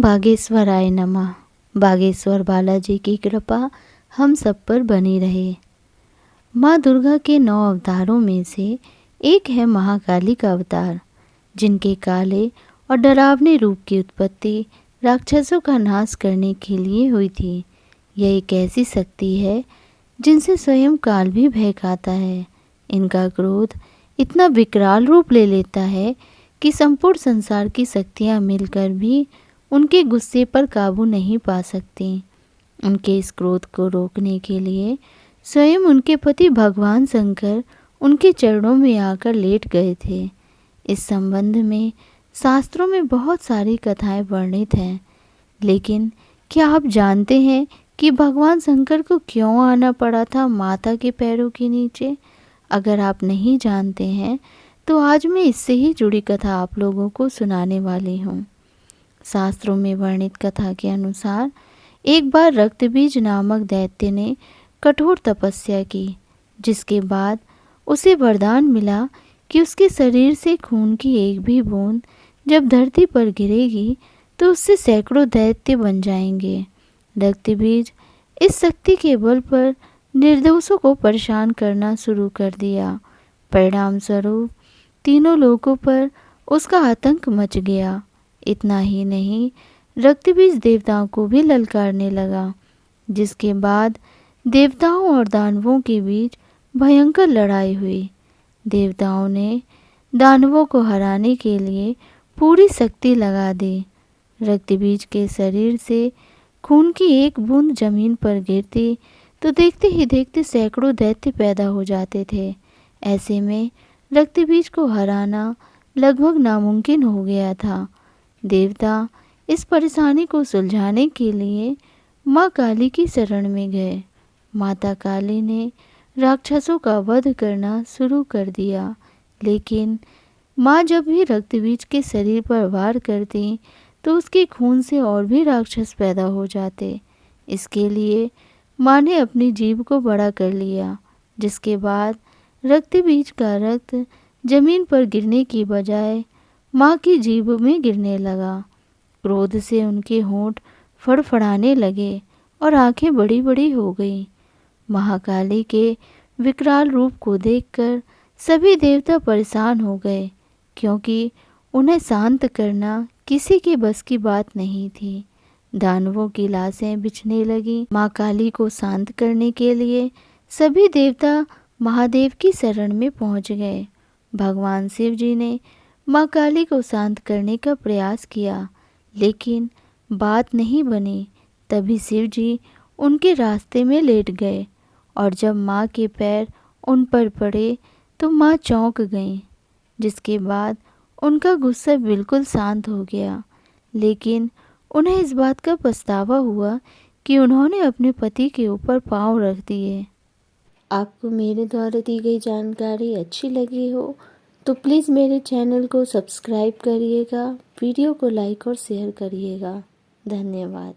बागेश्वराय नमः। बागेश्वर बालाजी की कृपा हम सब पर बनी रहे। माँ दुर्गा के 9 अवतारों में से एक है महाकाली का अवतार, जिनके काले और डरावने रूप की उत्पत्ति राक्षसों का नाश करने के लिए हुई थी। यह एक ऐसी शक्ति है जिनसे स्वयं काल भी भय खाता है। इनका क्रोध इतना विकराल रूप ले लेता है कि संपूर्ण संसार की शक्तियाँ मिलकर भी उनके गुस्से पर काबू नहीं पा सकती। उनके इस क्रोध को रोकने के लिए स्वयं उनके पति भगवान शंकर उनके चरणों में आकर लेट गए थे। इस संबंध में शास्त्रों में बहुत सारी कथाएं वर्णित हैं, लेकिन क्या आप जानते हैं कि भगवान शंकर को क्यों आना पड़ा था माता के पैरों के नीचे? अगर आप नहीं जानते हैं तो आज मैं इससे ही जुड़ी कथा आप लोगों को सुनाने वाली हूँ। शास्त्रों में वर्णित कथा के अनुसार एक बार रक्तबीज नामक दैत्य ने कठोर तपस्या की, जिसके बाद उसे वरदान मिला कि उसके शरीर से खून की एक भी बूंद जब धरती पर गिरेगी तो उससे सैकड़ों दैत्य बन जाएंगे। रक्तबीज इस शक्ति के बल पर निर्दोषों को परेशान करना शुरू कर दिया। परिणाम स्वरूप तीनों लोगों पर उसका आतंक मच गया। इतना ही नहीं, रक्तबीज देवताओं को भी ललकारने लगा, जिसके बाद देवताओं और दानवों के बीच भयंकर लड़ाई हुई। देवताओं ने दानवों को हराने के लिए पूरी शक्ति लगा दी। रक्तबीज के शरीर से खून की एक बूंद जमीन पर गिरती तो देखते ही देखते सैकड़ों दैत्य पैदा हो जाते थे। ऐसे में रक्तबीज को हराना लगभग नामुमकिन हो गया था। देवता इस परेशानी को सुलझाने के लिए माँ काली की शरण में गए। माता काली ने राक्षसों का वध करना शुरू कर दिया, लेकिन माँ जब भी रक्तबीज के शरीर पर वार करती तो उसके खून से और भी राक्षस पैदा हो जाते। इसके लिए माँ ने अपनी जीभ को बड़ा कर लिया, जिसके बाद रक्तबीज का रक्त जमीन पर गिरने की बजाय माँ की जीभ में गिरने लगा। क्रोध से उनके होंठ फड़फड़ाने लगे और आंखें बड़ी बड़ी हो गईं। महाकाली के विकराल रूप को देखकर सभी देवता परेशान हो गए, क्योंकि उन्हें शांत करना किसी के बस की बात नहीं थी। दानवों की लाशें बिछने लगीं। माँ काली को शांत करने के लिए सभी देवता महादेव की शरण में पहुँच गए। भगवान शिव जी ने माँ काली को शांत करने का प्रयास किया, लेकिन बात नहीं बनी। तभी शिव जी उनके रास्ते में लेट गए और जब माँ के पैर उन पर पड़े तो माँ चौंक गईं, जिसके बाद उनका गुस्सा बिल्कुल शांत हो गया। लेकिन उन्हें इस बात का पछतावा हुआ कि उन्होंने अपने पति के ऊपर पांव रख दिए। आपको मेरे द्वारा दी गई जानकारी अच्छी लगी हो तो प्लीज़ मेरे चैनल को सब्सक्राइब करिएगा, वीडियो को लाइक और शेयर करिएगा। धन्यवाद।